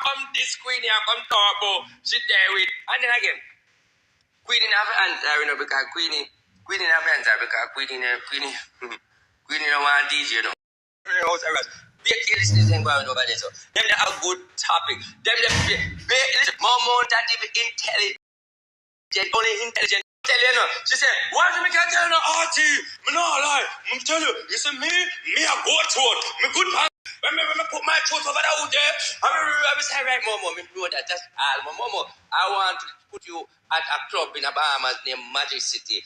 come this Queenie, I come talk about, sit there with, and then again, Queenie never answer, you know, because Queenie never answer, because Queenie don't want DJ, you know. Be a careless thing going over there, so. Them they have good topic. Them they listen, Momo that even intelligent, only intelligent. Tell you, no. She said, why do me can't tell you no RT? Me no lie. I'm tell you, you see me a goat throat. Me good man. When me put my throat over there out there, I say, right, Momo, me know that that's all. Momo, I want to put you at a club in a Bahamas named Magic City.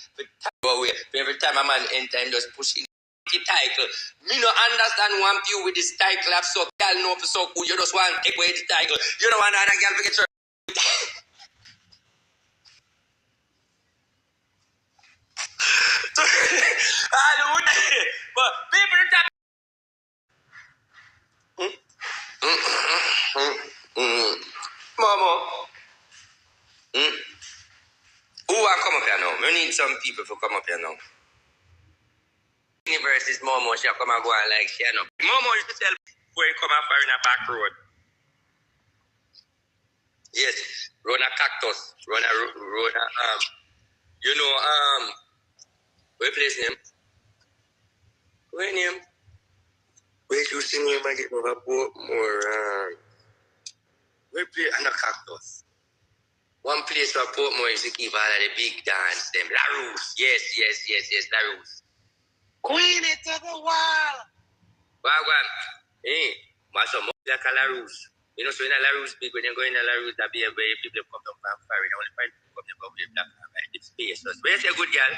Every time a man enter and just push in the title. Me no understand one view with this title of so girl know for so good. You just want to take away the title. You don't want another girl to get your but people that Momo, who want come up here now? We need some people to come up here now. Versus Momo, she come and go and like she know. Momo used to tell where you come up in a back road. Yes, run a cactus, run a you know where place name? Where name? Where you sing him and get more where play and a cactus. One place for Portmore is to keep all of the big dance them. La Rousse. Yes, La Rousse. Queenie to the wall. Wagwan. Hey, Master like a La Rousse. You know, so in a La Rousse big when you go in a La Rousse, that be a way people come down from far. You only find people come down with black and white. It's space. So where's your good girl?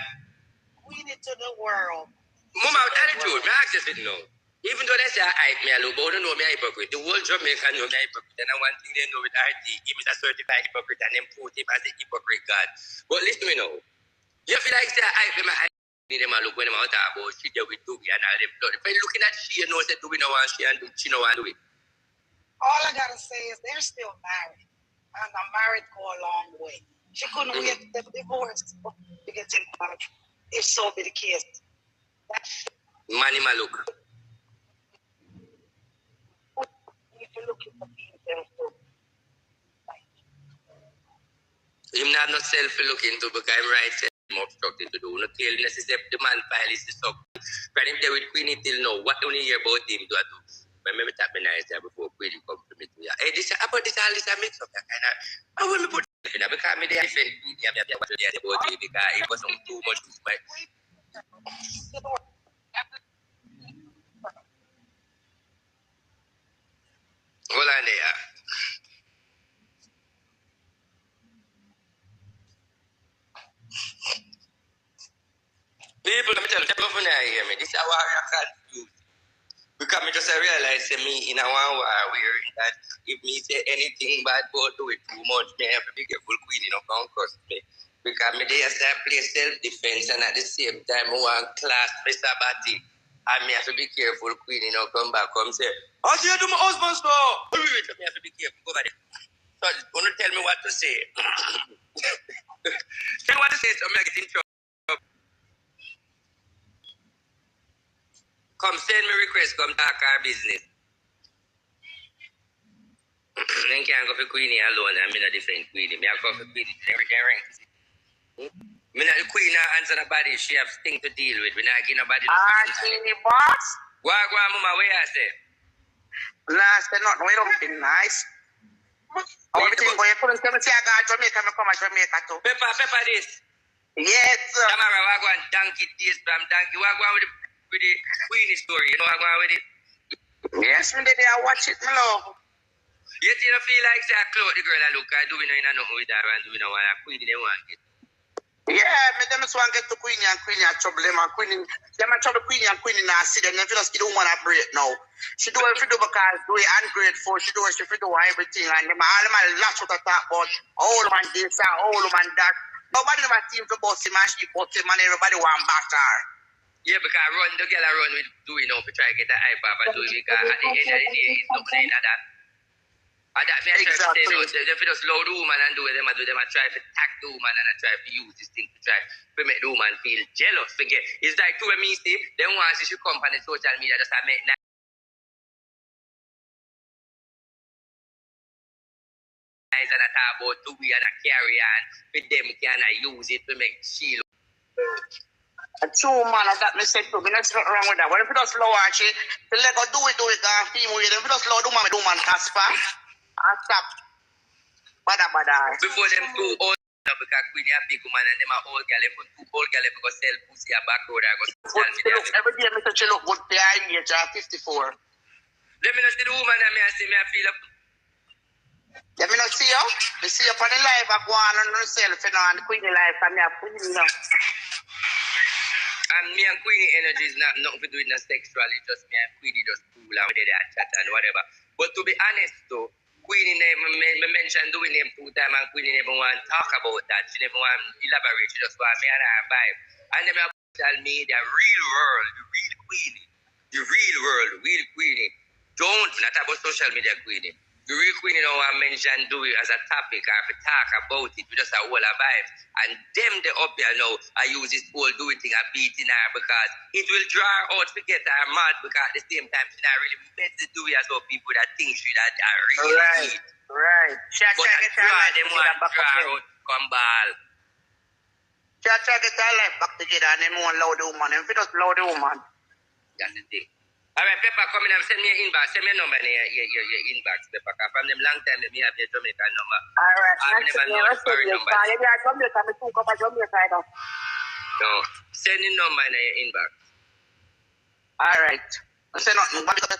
Queenie to the world. Mama, I'll tell you the truth. My access it now. Even though they say I hype me a little, but don't know me a hypocrite. The whole Jamaica know me a hypocrite. And one thing they know with RT, give me a certified hypocrite and then put him as a hypocrite God. But listen to me now. You feel like say I hype me, I need them a look when I'm out about shit there with Dewey and all them blood. If you're looking at she, you know that Dewey no want she and she no want do it. All I gotta say is they're still married. And a married go a long way. She couldn't wait to divorce to get him married. If so be the case. Money my look. If you're looking for people, Him not no self-looking to because I'm right him obstructed to do. No tell necessarily the man file is the sub. But him there with Queenie till now. What do you hear about him do I do? Remember tap me nice there before Queenie come to me to me. Hey, this about this all this I mix up that kind of I will me put it in because me there defend Queenie and what you there about it because it wasn't too much to my hold on there. People, let me tell you, people from there hear me. This is how I can't do. Because I just realize me in a one war where that if me say anything bad about do it too much, me have to be careful Queenie no come curse me. Because me there start play self-defense and at the same time I want class Mr. Batty. And me have to be careful Queenie no come back come say, how do you do my husband's now? Wait, me have to be careful. Go over there. So don't tell me what to say. Tell me what to say so me I get in trouble. Come send me request, come talk our business. Then can't go for Queenie alone and me not defend Queenie. Me I go for Queenie everything right. Me not the Queen not answer nobody, she have things to deal with. We not give nobody no Queenie boss? Wagwan mama, where you say? Nah, say nothing, we don't be nice. Everything going for them, say I got Jamaica, I come to Jamaica too. Pepper this. Yes, sir. Camera, wagwan donkey this from donkey. Wagwan with the Queenie story, you know wagwan with it? Yes, me did I watch it, my love. Yet you don't feel like say I close the girl I look, I do we know nothing with her and do we know why I Queenie they want it. Yeah, me them just want to get to Queenie and Queenie are trouble them and Queenie them are trouble Queenie and Queenie now see them just give the woman a break now. She do everything do because do it ungrateful, she do everything and them all them lash out to talk about old man this and old man that. Nobody never seem to boss him and she boss him and everybody want back her. Yeah, because run the girl I run with Dewey now to try to get the hype up and Dewey because at the end of the day it's nothing like that. And that me exactly. Try to say no, so if you just load the woman and do them and try to tag the woman and I try to use this thing to try to make the woman feel jealous. Forget. It's like to me, Steve, then once she come on the social media just to make and I talk about Dewey and I carry on. With them can I use it to make shield. True, man, as that me said too. There's nothing wrong with that. What if you just low actually, the let go do it, and feel with them. If you just low do man, Casper, and stop. Bada. Before them two old, because Queenie a big woman and them a old girl, they put two old girl because sell pussy a back road and go sell video. Every day, Mr. She look good, the age of 54. Let me not see the woman and me I see me I feel up. Let me not see you. Me see you on the live of Gwan on herself, you know, and Queenie life, and me a Queenie, you know. And me and Queenie energy is nothing to do with no sexual, it's just me and Queenie just cool and we did that chat and whatever. But to be honest though, Queenie me mentioned doing name 2 times and Queenie never want to talk about that. She never want to elaborate, she just want me and her vibe. And then I tell me the real world, the real Queenie, the real world, the real Queenie. Don't, not about social media Queenie. The real Queenie don't want to mention Dewey as a topic or to talk about it. We just a whole vibe. And them they up here now, I use this whole Dewey thing and beating her because it will draw her out to get her mad because at the same time she not really met the Dewey as well people that think she that are really Right. But I draw them want to draw her out come ball. She try to get her life back together and them want loud the woman. If you just loud the woman. That's the thing. All right, Pepper, come in and send me your inbox. Send me your number in your inbox, Pepper. From them long time, me have your Jamaican number. All right. I never know your foreign number. No, send the number in your inbox. All right. I say nothing. What is that?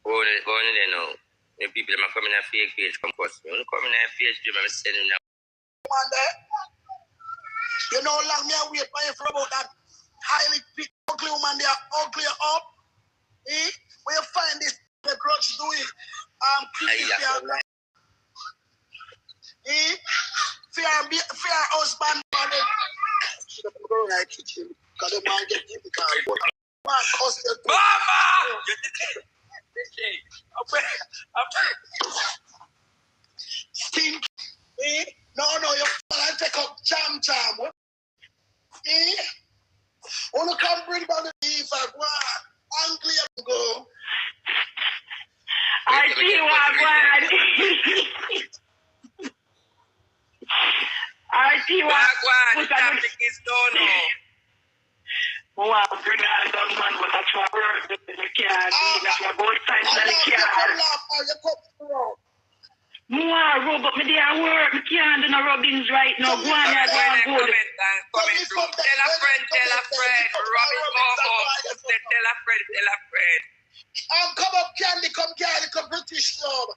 Only they know. The people that come in a fake page come cost me. Only come in a fake page, I'm sending them. You know, long me I wait for you for about that highly big ugly woman there, ugly up. Eh? Where you find this the grudge doing? Fear husband, brother. She don't go in the kitchen because the man get him because man cost the Mama! Stink. Eh? No, you can't take up jam. Eh? Wanna come bring down the beef and go angry and go. I see what Gwan. I see what Gwan, the topic is done. Wow, bring out the man, but that's what work. You can't do that. You're both sides of the car. More, but me there work. Me can't do no rubbings right now. Go on, you're going good. Comment through. Tell a friend. Robin Momo. Tell a friend. Come up, Candy, come British love.